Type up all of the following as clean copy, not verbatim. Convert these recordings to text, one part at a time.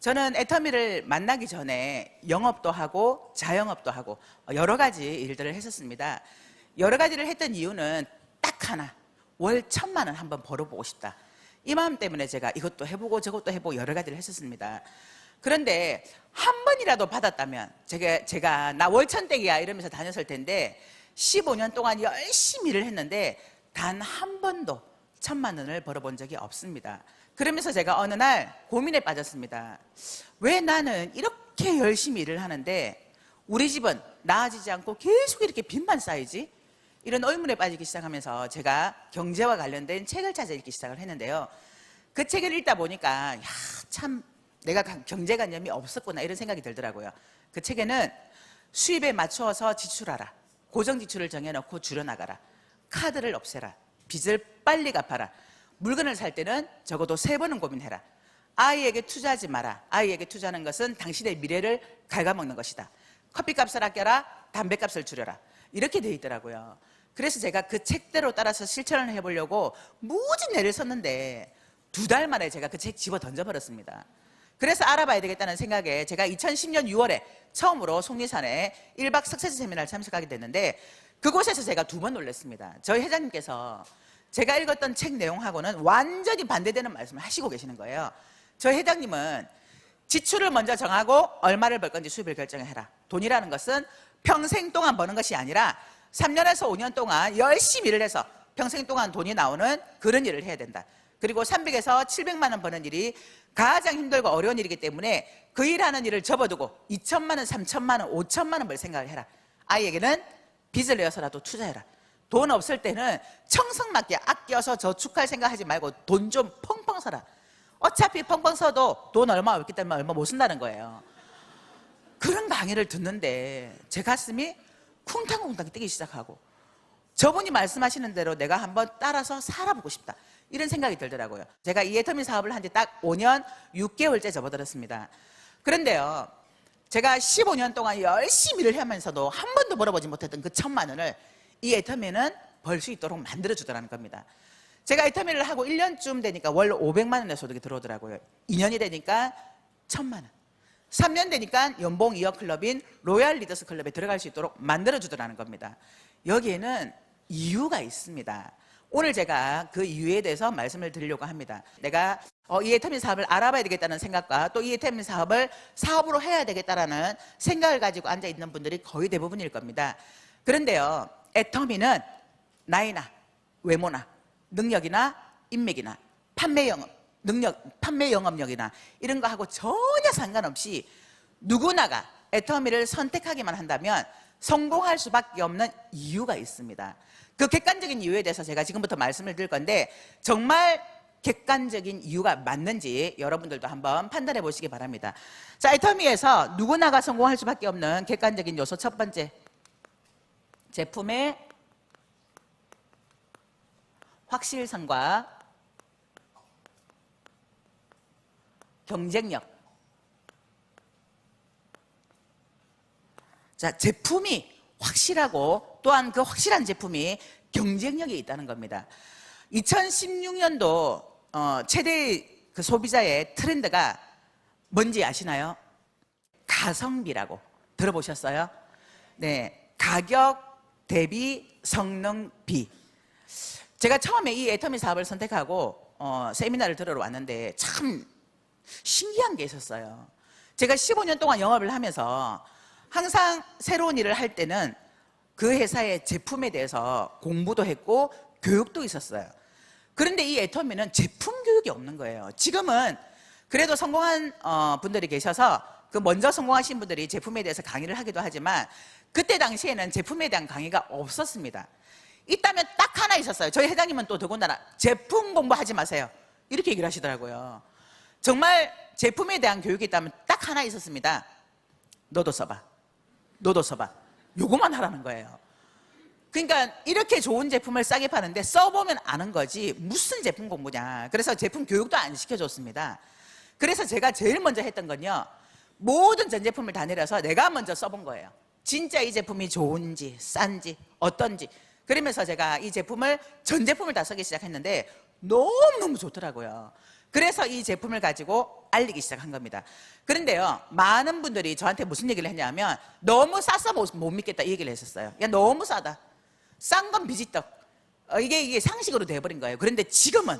저는 애터미를 만나기 전에 영업도 하고 자영업도 하고 여러 가지 일들을 했었습니다. 여러 가지를 했던 이유는 딱 하나, 월 1,000만 원 한번 벌어보고 싶다. 이 마음 때문에 제가 이것도 해보고 저것도 해보고 여러 가지를 했었습니다. 그런데 한 번이라도 받았다면 제가 나 월 1,000댁이야 이러면서 다녔을 텐데 15년 동안 열심히 일을 했는데 단 한 번도 1,000만 원을 벌어본 적이 없습니다. 그러면서 제가 어느 날 고민에 빠졌습니다. 왜 나는 이렇게 열심히 일을 하는데 우리 집은 나아지지 않고 계속 이렇게 빚만 쌓이지? 이런 의문에 빠지기 시작하면서 제가 경제와 관련된 책을 찾아 읽기 시작을 했는데요. 그 책을 읽다 보니까 참 내가 경제관념이 없었구나 이런 생각이 들더라고요. 그 책에는 수입에 맞추어서 지출하라, 고정지출을 정해놓고 줄여나가라, 카드를 없애라, 빚을 빨리 갚아라, 물건을 살 때는 적어도 3번은 고민해라, 아이에게 투자하지 마라, 아이에게 투자하는 것은 당신의 미래를 갉아먹는 것이다, 커피값을 아껴라, 담배값을 줄여라, 이렇게 돼 있더라고요. 그래서 제가 그 책대로 따라서 실천을 해보려고 무진 애를 썼는데 2달 만에 제가 그 책 집어 던져버렸습니다. 그래서 알아봐야 되겠다는 생각에 제가 2010년 6월에 처음으로 속리산에 1박 석세지 세미나를 참석하게 됐는데 그곳에서 제가 2번 놀랐습니다. 저희 회장님께서 제가 읽었던 책 내용하고는 완전히 반대되는 말씀을 하시고 계시는 거예요. 저희 회장님은 지출을 먼저 정하고 얼마를 벌 건지 수입을 결정해라. 돈이라는 것은 평생 동안 버는 것이 아니라 3년에서 5년 동안 열심히 일을 해서 평생 동안 돈이 나오는 그런 일을 해야 된다. 그리고 300에서 700만 원 버는 일이 가장 힘들고 어려운 일이기 때문에 그 일하는 일을 접어두고 2천만 원, 3천만 원, 5천만 원 벌 생각을 해라. 아이에게는 빚을 내어서라도 투자해라. 돈 없을 때는 청성맞게 아껴서 저축할 생각하지 말고 돈 좀 펑펑 써라. 어차피 펑펑 써도 돈 얼마 없기 때문에 얼마 못 쓴다는 거예요. 그런 강의를 듣는데 제 가슴이 쿵탕쿵탕 뛰기 시작하고 저분이 말씀하시는 대로 내가 한번 따라서 살아보고 싶다 이런 생각이 들더라고요. 제가 이 애터미 사업을 한 지 딱 5년 6개월째 접어들었습니다. 그런데요, 제가 15년 동안 열심히 일을 하면서도 한 번도 벌어보지 못했던 그 1,000만 원을 이 애터미는 벌 수 있도록 만들어주더라는 겁니다. 제가 애터미를 하고 1년쯤 되니까 월 500만 원의 소득이 들어오더라고요. 2년이 되니까 1,000만 원, 3년 되니까 연봉 2억 클럽인 로얄 리더스 클럽에 들어갈 수 있도록 만들어주더라는 겁니다. 여기에는 이유가 있습니다. 오늘 제가 그 이유에 대해서 말씀을 드리려고 합니다. 내가 이 애터미 사업을 알아봐야 되겠다는 생각과 또 이 애터미 사업을 사업으로 해야 되겠다는 생각을 가지고 앉아있는 분들이 거의 대부분일 겁니다. 그런데요, 애터미는 나이나 외모나 능력이나 인맥이나 판매 영업력이나 이런 거하고 전혀 상관없이 누구나가 애터미를 선택하기만 한다면 성공할 수밖에 없는 이유가 있습니다. 그 객관적인 이유에 대해서 제가 지금부터 말씀을 드릴 건데 정말 객관적인 이유가 맞는지 여러분들도 한번 판단해 보시기 바랍니다. 자, 애터미에서 누구나가 성공할 수밖에 없는 객관적인 요소 첫 번째, 제품의 확실성과 경쟁력. 자, 제품이 확실하고 또한 그 확실한 제품이 경쟁력이 있다는 겁니다. 2016년도 최대 그 소비자의 트렌드가 뭔지 아시나요? 가성비라고 들어보셨어요? 네, 가격 대비 성능 비. 제가 처음에 이 애터미 사업을 선택하고 세미나를 들으러 왔는데 참 신기한 게 있었어요. 제가 15년 동안 영업을 하면서 항상 새로운 일을 할 때는 그 회사의 제품에 대해서 공부도 했고 교육도 있었어요. 그런데 이 애터미는 제품 교육이 없는 거예요. 지금은 그래도 성공한 분들이 계셔서 그 먼저 성공하신 분들이 제품에 대해서 강의를 하기도 하지만 그때 당시에는 제품에 대한 강의가 없었습니다. 있다면 딱 하나 있었어요. 저희 회장님은 또 더군다나 제품 공부하지 마세요 이렇게 얘기를 하시더라고요. 정말 제품에 대한 교육이 있다면 딱 하나 있었습니다. 너도 써봐, 너도 써봐, 요거만 하라는 거예요. 그러니까 이렇게 좋은 제품을 싸게 파는데 써보면 아는 거지 무슨 제품 공부냐. 그래서 제품 교육도 안 시켜줬습니다. 그래서 제가 제일 먼저 했던 건요, 모든 전 제품을 다 내려서 내가 먼저 써본 거예요. 진짜 이 제품이 좋은지 싼지 어떤지. 그러면서 제가 이 제품을 전 제품을 다 쓰기 시작했는데 너무너무 좋더라고요. 그래서 이 제품을 가지고 알리기 시작한 겁니다. 그런데요, 많은 분들이 저한테 무슨 얘기를 했냐면 너무 싸서 못 믿겠다 이 얘기를 했었어요. 야, 너무 싸다. 싼 건 비지떡. 이게 상식으로 돼버린 거예요. 그런데 지금은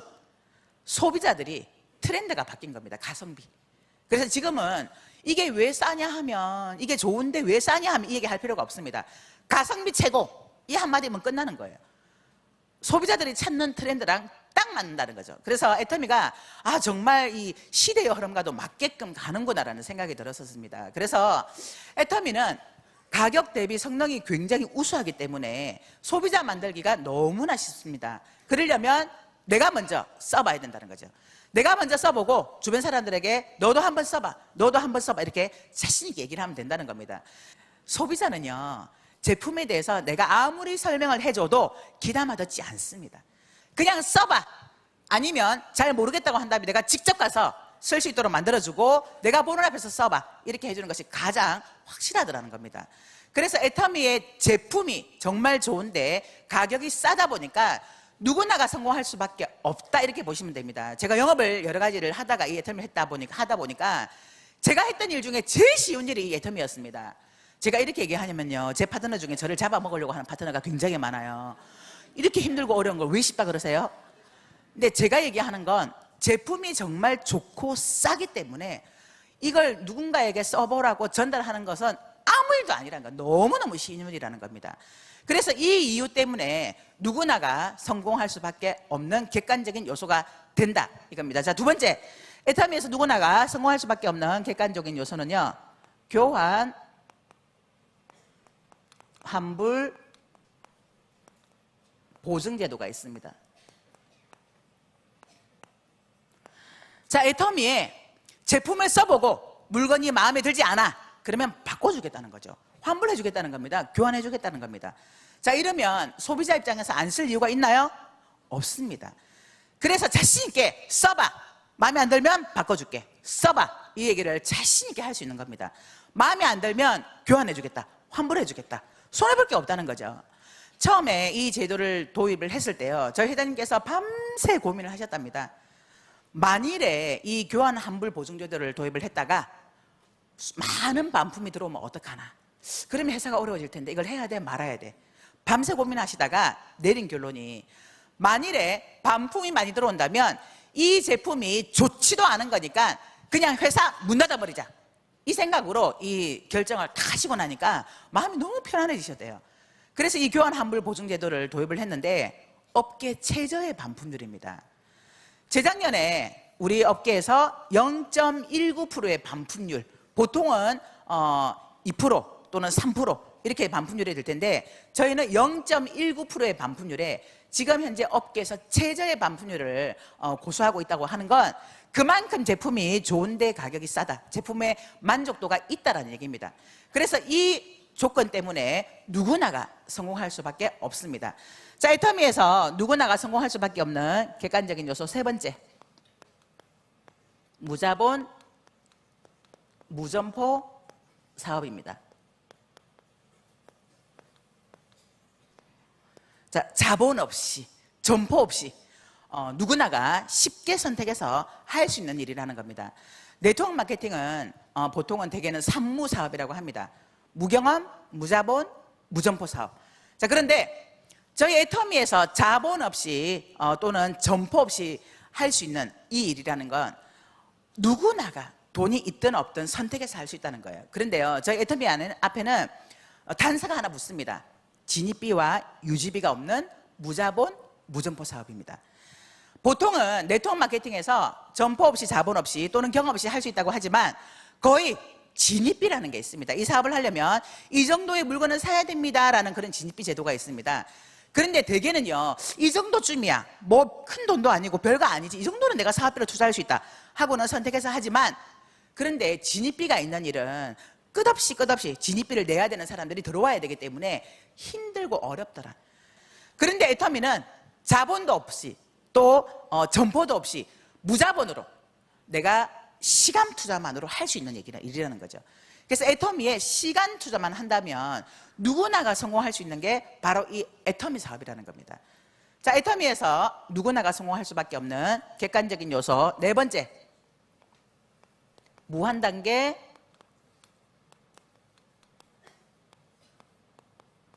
소비자들이 트렌드가 바뀐 겁니다. 가성비. 그래서 지금은 이게 왜 싸냐 하면, 이게 좋은데 왜 싸냐 하면 이 얘기 할 필요가 없습니다. 가성비 최고, 이 한마디면 끝나는 거예요. 소비자들이 찾는 트렌드랑 딱 맞는다는 거죠. 그래서 애터미가 정말 이 시대의 흐름과도 맞게끔 가는구나라는 생각이 들었었습니다. 그래서 애터미는 가격 대비 성능이 굉장히 우수하기 때문에 소비자 만들기가 너무나 쉽습니다. 그러려면 내가 먼저 써봐야 된다는 거죠. 내가 먼저 써보고 주변 사람들에게 너도 한번 써봐, 너도 한번 써봐, 이렇게 자신 있게 얘기를 하면 된다는 겁니다. 소비자는요, 제품에 대해서 내가 아무리 설명을 해줘도 귀담아 듣지 않습니다. 그냥 써봐, 아니면 잘 모르겠다고 한다면 내가 직접 가서 쓸 수 있도록 만들어주고 내가 보는 앞에서 써봐, 이렇게 해주는 것이 가장 확실하더라는 겁니다. 그래서 애터미의 제품이 정말 좋은데 가격이 싸다 보니까 누구나가 성공할 수밖에 없다, 이렇게 보시면 됩니다. 제가 영업을 여러 가지를 하다가 이 애터미를 하다 보니까 제가 했던 일 중에 제일 쉬운 일이 이 애터미였습니다. 제가 이렇게 얘기하냐면요, 제 파트너 중에 저를 잡아먹으려고 하는 파트너가 굉장히 많아요. 이렇게 힘들고 어려운 걸 왜 쉽다 그러세요? 근데 제가 얘기하는 건 제품이 정말 좋고 싸기 때문에 이걸 누군가에게 써보라고 전달하는 것은 아무 일도 아니라는 건, 너무너무 쉬운 일이라는 겁니다. 그래서 이 이유 때문에 누구나가 성공할 수밖에 없는 객관적인 요소가 된다, 이겁니다. 자, 두 번째, 애터미에서 누구나가 성공할 수밖에 없는 객관적인 요소는요, 교환 환불 보증 제도가 있습니다. 자, 애터미에 제품을 써보고 물건이 마음에 들지 않아, 그러면 바꿔주겠다는 거죠. 환불해주겠다는 겁니다. 교환해주겠다는 겁니다. 자, 이러면 소비자 입장에서 안 쓸 이유가 있나요? 없습니다. 그래서 자신 있게 써봐, 마음에 안 들면 바꿔줄게, 써봐, 이 얘기를 자신 있게 할 수 있는 겁니다. 마음에 안 들면 교환해주겠다, 환불해주겠다, 손해볼 게 없다는 거죠. 처음에 이 제도를 도입을 했을 때요, 저희 회장님께서 밤새 고민을 하셨답니다. 만일에 이 교환 환불 보증 제도를 도입을 했다가 많은 반품이 들어오면 어떡하나, 그러면 회사가 어려워질 텐데 이걸 해야 돼 말아야 돼, 밤새 고민하시다가 내린 결론이, 만일에 반품이 많이 들어온다면 이 제품이 좋지도 않은 거니까 그냥 회사 문 닫아버리자, 이 생각으로 이 결정을 다 하시고 나니까 마음이 너무 편안해지셨대요. 그래서 이 교환 환불 보증 제도를 도입을 했는데 업계 최저의 반품률입니다. 재작년에 우리 업계에서 0.19%의 반품률, 보통은 2% 또는 3% 이렇게 반품률이 될 텐데 저희는 0.19%의 반품률에 지금 현재 업계에서 최저의 반품률을 고수하고 있다고 하는 건 그만큼 제품이 좋은데 가격이 싸다, 제품의 만족도가 있다라는 얘기입니다. 그래서 이 조건 때문에 누구나가 성공할 수밖에 없습니다. 자, 애터미에서 누구나가 성공할 수밖에 없는 객관적인 요소 세 번째, 무자본 무점포 사업입니다. 자, 자본 없이, 점포 없이 누구나가 쉽게 선택해서 할 수 있는 일이라는 겁니다. 네트워크 마케팅은 보통은 대개는 산무 사업이라고 합니다. 무경험, 무자본, 무점포 사업. 자, 그런데 저희 애터미에서 자본 없이 또는 점포 없이 할 수 있는 이 일이라는 건 누구나가 돈이 있든 없든 선택해서 할 수 있다는 거예요. 그런데요, 저희 애터미 앞에는 단서가 하나 붙습니다. 진입비와 유지비가 없는 무자본, 무점포 사업입니다. 보통은 네트워크 마케팅에서 점포 없이 자본 없이 또는 경험 없이 할 수 있다고 하지만 거의 진입비라는 게 있습니다. 이 사업을 하려면 이 정도의 물건을 사야 됩니다라는 그런 진입비 제도가 있습니다. 그런데 대개는요, 이 정도쯤이야, 뭐 큰 돈도 아니고 별거 아니지, 이 정도는 내가 사업비로 투자할 수 있다 하고는 선택해서 하지만, 그런데 진입비가 있는 일은 끝없이 진입비를 내야 되는 사람들이 들어와야 되기 때문에 힘들고 어렵더라. 그런데 애터미는 자본도 없이 또 점포도 없이 무자본으로 내가 시간 투자만으로 할 수 있는 일이라는 거죠. 그래서 애터미에 시간 투자만 한다면 누구나가 성공할 수 있는 게 바로 이 애터미 사업이라는 겁니다. 자, 애터미에서 누구나가 성공할 수밖에 없는 객관적인 요소 네 번째, 무한단계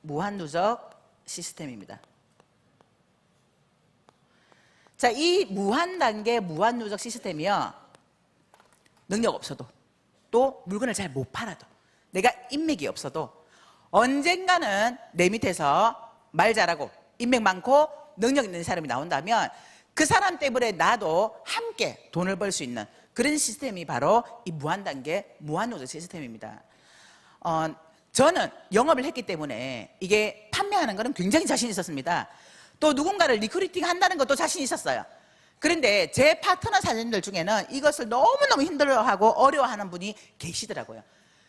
무한누적 시스템입니다. 자, 이 무한단계 무한누적 시스템이요, 능력 없어도, 또 물건을 잘 못 팔아도, 내가 인맥이 없어도 언젠가는 내 밑에서 말 잘하고 인맥 많고 능력 있는 사람이 나온다면 그 사람 때문에 나도 함께 돈을 벌 수 있는 그런 시스템이 바로 이 무한단계 무한누적 시스템입니다. 저는 영업을 했기 때문에 이게 판매하는 거는 굉장히 자신 있었습니다. 또 누군가를 리크루팅 한다는 것도 자신 있었어요. 그런데 제 파트너 사장님들 중에는 이것을 너무너무 힘들어하고 어려워하는 분이 계시더라고요.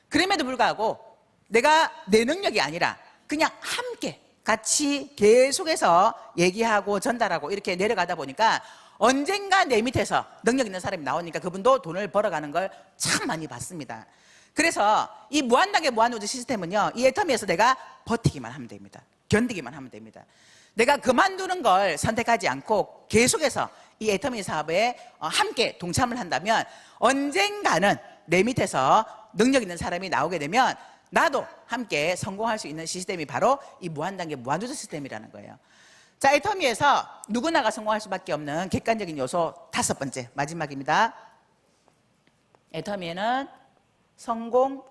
그럼에도 불구하고 내가 내 능력이 아니라 그냥 함께 같이 계속해서 얘기하고 전달하고 이렇게 내려가다 보니까 언젠가 내 밑에서 능력 있는 사람이 나오니까 그분도 돈을 벌어가는 걸 참 많이 봤습니다. 그래서 이 무한단계 무한누적 시스템은요, 이 애터미에서 내가 버티기만 하면 됩니다. 견디기만 하면 됩니다. 내가 그만두는 걸 선택하지 않고 계속해서 이 애터미 사업에 함께 동참을 한다면 언젠가는 내 밑에서 능력 있는 사람이 나오게 되면 나도 함께 성공할 수 있는 시스템이 바로 이 무한단계 무한누적 시스템이라는 거예요. 자, 애터미에서 누구나가 성공할 수밖에 없는 객관적인 요소 다섯 번째, 마지막입니다. 애터미에는 성공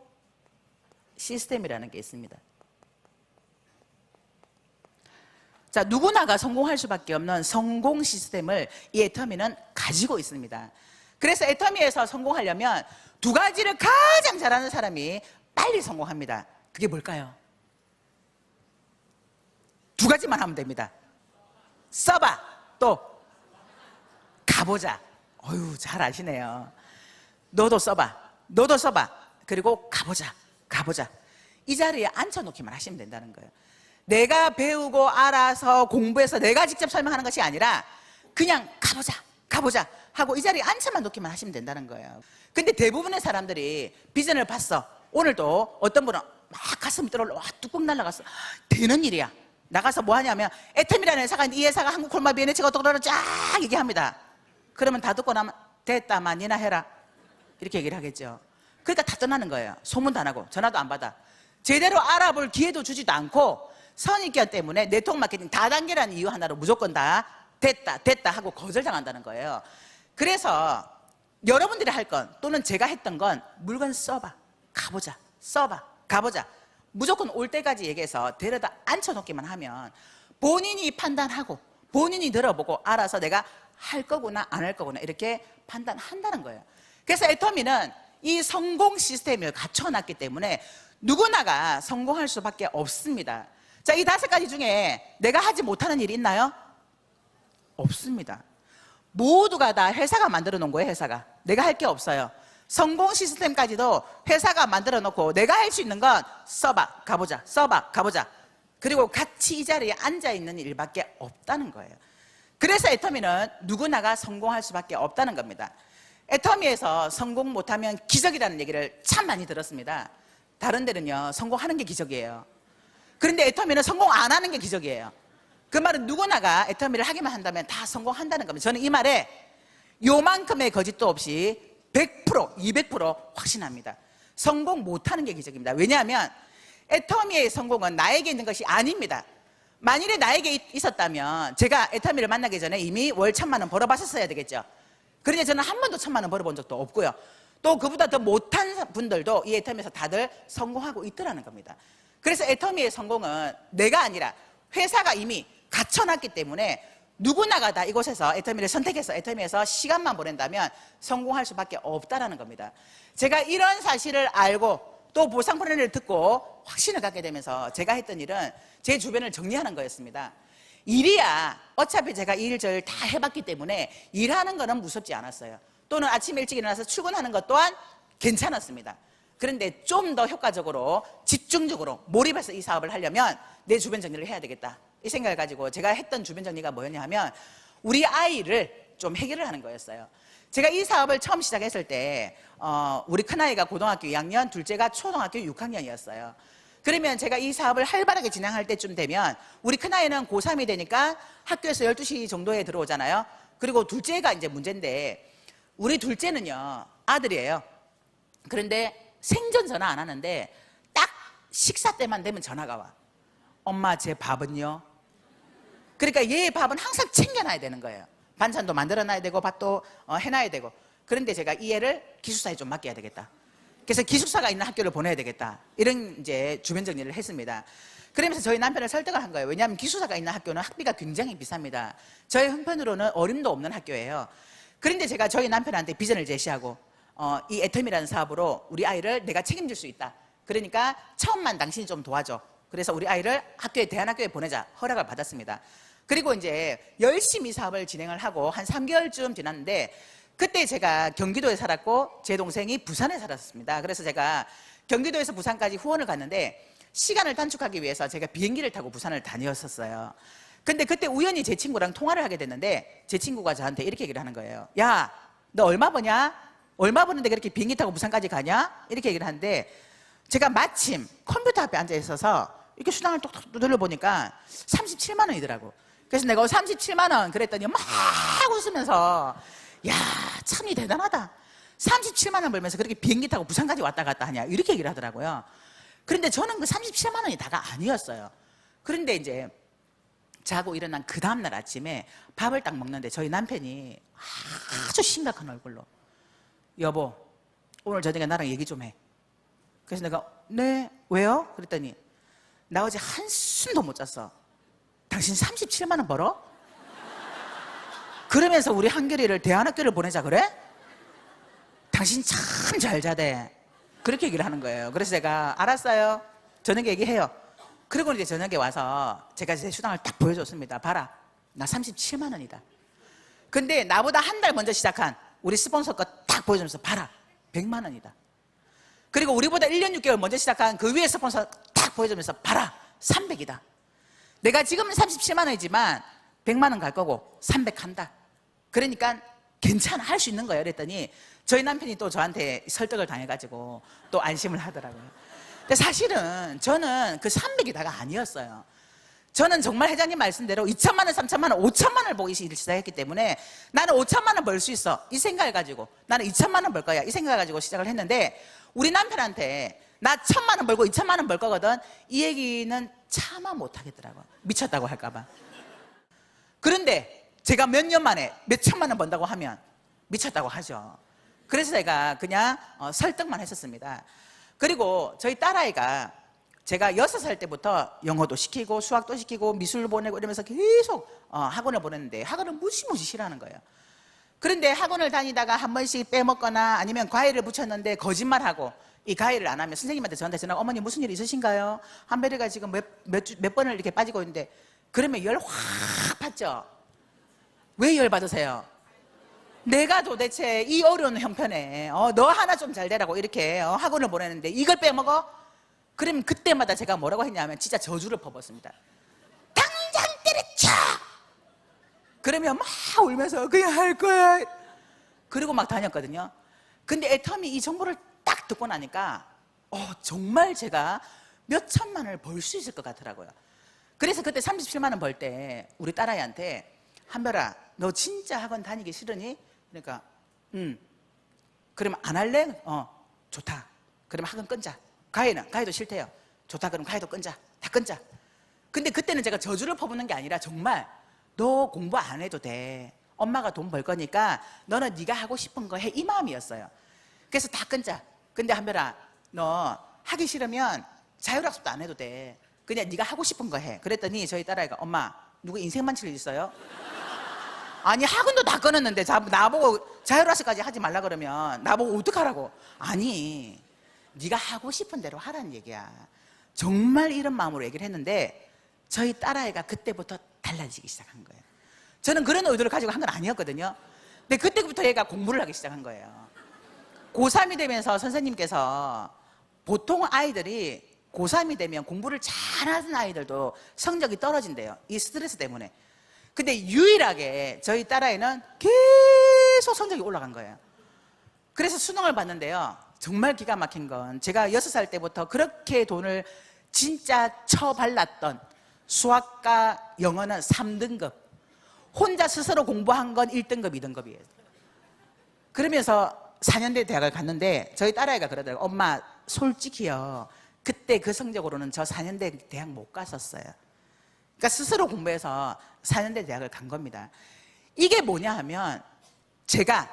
시스템이라는 게 있습니다. 자, 누구나가 성공할 수밖에 없는 성공 시스템을 이 애터미는 가지고 있습니다. 그래서 애터미에서 성공하려면 두 가지를 가장 잘하는 사람이 빨리 성공합니다. 그게 뭘까요? 두 가지만 하면 됩니다. 써봐, 또 가보자. 어휴, 잘 아시네요. 너도 써봐, 너도 써봐, 그리고 가보자, 가보자. 이 자리에 앉혀놓기만 하시면 된다는 거예요. 내가 배우고 알아서 공부해서 내가 직접 설명하는 것이 아니라 그냥 가보자, 가보자 하고 이 자리에 앉혀만 놓기만 하시면 된다는 거예요. 근데 대부분의 사람들이 비전을 봤어. 오늘도 어떤 분은 막 가슴이 떨어올라, 와, 뚜껑 날라갔어. 되는 일이야. 나가서 뭐 하냐면 애템이라는 회사가 있는데 이 회사가 한국 콜마 비엔에치가 어떡하라 쫙 얘기합니다. 그러면 다 듣고 나면 됐다마 니나 해라 이렇게 얘기를 하겠죠. 그러니까 다 떠나는 거예요. 소문도 안 하고 전화도 안 받아. 제대로 알아볼 기회도 주지도 않고 선입견 때문에 네트워크 마케팅 다단계라는 이유 하나로 무조건 다 됐다 하고 거절당한다는 거예요. 그래서 여러분들이 할 건, 또는 제가 했던 건 물건 써봐, 가보자, 써봐, 가보자. 무조건 올 때까지 얘기해서 데려다 앉혀놓기만 하면 본인이 판단하고 본인이 들어보고 알아서 내가 할 거구나 안 할 거구나 이렇게 판단한다는 거예요. 그래서 애터미는 이 성공 시스템을 갖춰놨기 때문에 누구나가 성공할 수밖에 없습니다. 자, 이 다섯 가지 중에 내가 하지 못하는 일이 있나요? 없습니다. 모두가 다 회사가 만들어 놓은 거예요. 회사가. 내가 할 게 없어요. 성공 시스템까지도 회사가 만들어 놓고 내가 할 수 있는 건 써봐, 가보자, 써봐, 가보자. 그리고 같이 이 자리에 앉아있는 일밖에 없다는 거예요. 그래서 애터미는 누구나가 성공할 수밖에 없다는 겁니다. 애터미에서 성공 못하면 기적이라는 얘기를 참 많이 들었습니다. 다른 데는요, 성공하는 게 기적이에요. 그런데 애터미는 성공 안 하는 게 기적이에요. 그 말은 누구나가 애터미를 하기만 한다면 다 성공한다는 겁니다. 저는 이 말에 요만큼의 거짓도 없이 100%, 200% 확신합니다. 성공 못하는 게 기적입니다. 왜냐하면 애터미의 성공은 나에게 있는 것이 아닙니다. 만일에 나에게 있었다면 제가 애터미를 만나기 전에 이미 월 1,000만 원 벌어봤었어야 되겠죠. 그런데 저는 한 번도 1,000만 원 벌어본 적도 없고요. 또 그보다 더 못한 분들도 이 애터미에서 다들 성공하고 있더라는 겁니다. 그래서 애터미의 성공은 내가 아니라 회사가 이미 갖춰놨기 때문에 누구나가 다 이곳에서 애터미를 선택해서 애터미에서 시간만 보낸다면 성공할 수밖에 없다는 겁니다. 제가 이런 사실을 알고 또 보상 프로그램을 듣고 확신을 갖게 되면서 제가 했던 일은 제 주변을 정리하는 거였습니다. 일이야 어차피 제가 이 일 저 일 다 해봤기 때문에 일하는 거는 무섭지 않았어요. 또는 아침 일찍 일어나서 출근하는 것 또한 괜찮았습니다. 그런데 좀 더 효과적으로 집중적으로 몰입해서 이 사업을 하려면 내 주변 정리를 해야 되겠다, 이 생각을 가지고 제가 했던 주변 정리가 뭐였냐 하면 우리 아이를 좀 해결을 하는 거였어요. 제가 이 사업을 처음 시작했을 때 우리 큰아이가 고등학교 2학년, 둘째가 초등학교 6학년이었어요. 그러면 제가 이 사업을 활발하게 진행할 때쯤 되면 우리 큰아이는 고3이 되니까 학교에서 12시 정도에 들어오잖아요. 그리고 둘째가 이제 문제인데, 우리 둘째는요, 아들이에요. 그런데 생전 전화 안 하는데 딱 식사 때만 되면 전화가 와. 엄마, 제 밥은요? 그러니까 얘의 밥은 항상 챙겨놔야 되는 거예요. 반찬도 만들어놔야 되고 밥도 해놔야 되고. 그런데 제가 이 애를 기숙사에 좀 맡겨야 되겠다. 그래서 기숙사가 있는 학교를 보내야 되겠다. 이런 이제 주변 정리를 했습니다. 그러면서 저희 남편을 설득을 한 거예요. 왜냐하면 기숙사가 있는 학교는 학비가 굉장히 비쌉니다. 저희 형편으로는 어림도 없는 학교예요. 그런데 제가 저희 남편한테 비전을 제시하고 이 애텀이라는 사업으로 우리 아이를 내가 책임질 수 있다. 그러니까 처음만 당신이 좀 도와줘. 그래서 우리 아이를 대안학교에 보내자 허락을 받았습니다. 그리고 이제 열심히 사업을 진행을 하고 한 3개월쯤 지났는데, 그때 제가 경기도에 살았고 제 동생이 부산에 살았습니다. 그래서 제가 경기도에서 부산까지 후원을 갔는데 시간을 단축하기 위해서 제가 비행기를 타고 부산을 다녔었어요. 근데 그때 우연히 제 친구랑 통화를 하게 됐는데 제 친구가 저한테 이렇게 얘기를 하는 거예요. 야, 너 얼마 버냐? 얼마 버는데 그렇게 비행기 타고 부산까지 가냐? 이렇게 얘기를 하는데, 제가 마침 컴퓨터 앞에 앉아 있어서 이렇게 수당을 톡톡 두드려보니까 37만 원이더라고. 그래서 내가 37만 원 그랬더니 막 웃으면서, 야, 참이 대단하다. 37만 원 벌면서 그렇게 비행기 타고 부산까지 왔다 갔다 하냐, 이렇게 얘기를 하더라고요. 그런데 저는 그 37만 원이 다가 아니었어요. 그런데 이제 자고 일어난 그 다음날 아침에 밥을 딱 먹는데 저희 남편이 아주 심각한 얼굴로, 여보, 오늘 저녁에 나랑 얘기 좀 해. 그래서 내가, 네, 왜요? 그랬더니, 나 어제 한숨도 못 잤어. 당신 37만 원 벌어? 그러면서 우리 한결이를 대안학교를 보내자 그래? 당신 참 잘 자대. 그렇게 얘기를 하는 거예요. 그래서 제가 알았어요, 저녁에 얘기해요. 그리고 이제 저녁에 와서 제가 제 수당을 딱 보여줬습니다. 봐라, 나 37만 원이다. 근데 나보다 한 달 먼저 시작한 우리 스폰서 거 딱 보여주면서, 봐라, 100만 원이다. 그리고 우리보다 1년 6개월 먼저 시작한 그 위에 스폰서 딱 보여주면서, 봐라, 300이다. 내가 지금은 37만 원이지만 100만 원 갈 거고 300 한다. 그러니까 괜찮아, 할 수 있는 거예요. 그랬더니 저희 남편이 또 저한테 설득을 당해가지고 또 안심을 하더라고요. 근데 사실은 저는 그 300이 다가 아니었어요. 저는 정말 회장님 말씀대로 2천만 원, 3천만 원, 5천만 원을 보기 시작했기 때문에 나는 5천만 원 벌 수 있어, 이 생각을 가지고, 나는 2천만 원 벌 거야, 이 생각을 가지고 시작을 했는데, 우리 남편한테 나 1천만 원 벌고 2천만 원 벌 거거든, 이 얘기는 차마 못 하겠더라고. 미쳤다고 할까봐. 그런데 제가 몇 년 만에 몇 천만 원 번다고 하면 미쳤다고 하죠. 그래서 제가 그냥 설득만 했었습니다. 그리고 저희 딸아이가 제가 6살 때부터 영어도 시키고 수학도 시키고 미술 보내고 이러면서 계속 학원을 보냈는데, 학원을 무지무지 싫어하는 거예요. 그런데 학원을 다니다가 한 번씩 빼먹거나 아니면 과외를 붙였는데 거짓말하고 이 과외를 안 하면 선생님한테 저한테 전화가, 어머니 무슨 일 있으신가요? 한별이가 지금 몇 번을 이렇게 빠지고 있는데, 그러면 열 확 받죠. 왜 열 받으세요? 내가 도대체 이 어려운 형편에 너 하나 좀 잘 되라고 이렇게 학원을 보내는데 이걸 빼먹어? 그러면 그때마다 제가 뭐라고 했냐면 진짜 저주를 퍼붓습니다. 당장 때려쳐! 그러면 막 울면서 그냥 할 거야. 그리고 막 다녔거든요. 근데 애텀이 이 정보를 딱 듣고 나니까 정말 제가 몇 천만 원을 벌 수 있을 것 같더라고요. 그래서 그때 37만 원 벌 때 우리 딸아이한테, 한별아, 너 진짜 학원 다니기 싫으니? 그러니까 그러면 안 할래? 좋다. 그러면 학원 끊자. 과외도 싫대요. 좋다. 그럼 과외도 끊자. 다 끊자. 근데 그때는 제가 저주를 퍼붓는 게 아니라 정말, 너 공부 안 해도 돼. 엄마가 돈 벌 거니까 너는 네가 하고 싶은 거 해, 이 마음이었어요. 그래서 다 끊자. 근데 한별아, 너 하기 싫으면 자율학습도 안 해도 돼. 그냥 네가 하고 싶은 거 해. 그랬더니 저희 딸아이가, 엄마, 누구 인생 만칠 일 있어요? 아니, 학원도 다 끊었는데 나보고 자율학습까지 하지 말라 그러면 나보고 어떡하라고? 아니, 네가 하고 싶은 대로 하라는 얘기야. 정말 이런 마음으로 얘기를 했는데 저희 딸아이가 그때부터 달라지기 시작한 거예요. 저는 그런 의도를 가지고 한 건 아니었거든요. 근데 그때부터 얘가 공부를 하기 시작한 거예요. 고3이 되면서 선생님께서, 보통 아이들이 고3이 되면 공부를 잘하는 아이들도 성적이 떨어진대요, 이 스트레스 때문에. 근데 유일하게 저희 딸아이는 계속 성적이 올라간 거예요. 그래서 수능을 봤는데요, 정말 기가 막힌 건, 제가 6살 때부터 그렇게 돈을 진짜 처발랐던 수학과 영어는 3등급, 혼자 스스로 공부한 건 1등급, 2등급이에요. 그러면서 4년대 대학을 갔는데 저희 딸아이가 그러더라고요. 엄마 솔직히요, 그때 그 성적으로는 저 4년대 대학 못 갔었어요. 그러니까 스스로 공부해서 4년대 대학을 간 겁니다. 이게 뭐냐 하면 제가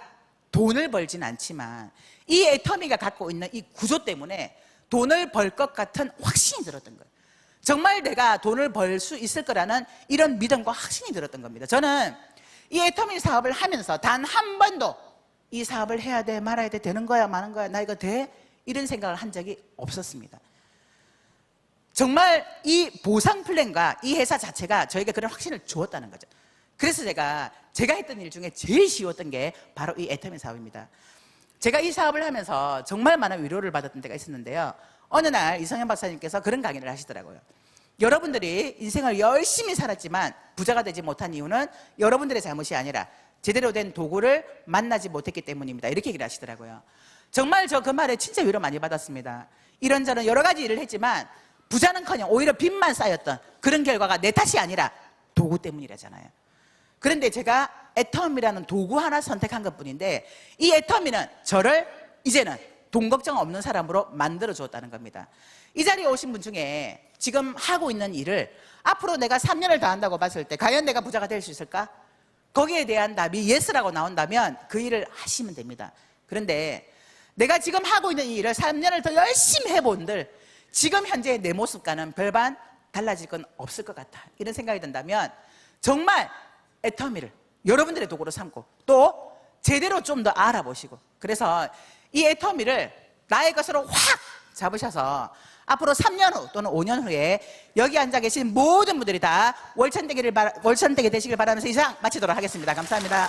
돈을 벌진 않지만 이 애터미가 갖고 있는 이 구조 때문에 돈을 벌 것 같은 확신이 들었던 거예요. 정말 내가 돈을 벌 수 있을 거라는 이런 믿음과 확신이 들었던 겁니다. 저는 이 애터미 사업을 하면서 단 한 번도 이 사업을 해야 돼, 말아야 돼, 되는 거야, 마는 거야, 나 이거 돼? 이런 생각을 한 적이 없었습니다. 정말 이 보상 플랜과 이 회사 자체가 저에게 그런 확신을 주었다는 거죠. 그래서 제가 했던 일 중에 제일 쉬웠던 게 바로 이 애터미 사업입니다. 제가 이 사업을 하면서 정말 많은 위로를 받았던 때가 있었는데요. 어느 날 이성현 박사님께서 그런 강의를 하시더라고요. 여러분들이 인생을 열심히 살았지만 부자가 되지 못한 이유는 여러분들의 잘못이 아니라 제대로 된 도구를 만나지 못했기 때문입니다. 이렇게 얘기를 하시더라고요. 정말 저 그 말에 진짜 위로 많이 받았습니다. 이런저런 여러 가지 일을 했지만 부자는커녕 오히려 빚만 쌓였던 그런 결과가 내 탓이 아니라 도구 때문이라잖아요. 그런데 제가 애터미라는 도구 하나 선택한 것뿐인데 이 애터미는 저를 이제는 돈 걱정 없는 사람으로 만들어 주었다는 겁니다. 이 자리에 오신 분 중에 지금 하고 있는 일을 앞으로 내가 3년을 더 한다고 봤을 때 과연 내가 부자가 될 수 있을까? 거기에 대한 답이 예스라고 나온다면 그 일을 하시면 됩니다. 그런데 내가 지금 하고 있는 이 일을 3년을 더 열심히 해본들 지금 현재 내 모습과는 별반 달라질 건 없을 것 같아, 이런 생각이 든다면 정말 애터미를 여러분들의 도구로 삼고 또 제대로 좀 더 알아보시고, 그래서 이 애터미를 나의 것으로 확 잡으셔서 앞으로 3년 후 또는 5년 후에 여기 앉아 계신 모든 분들이 다 월천대기 되시길 바라면서 이상 마치도록 하겠습니다. 감사합니다.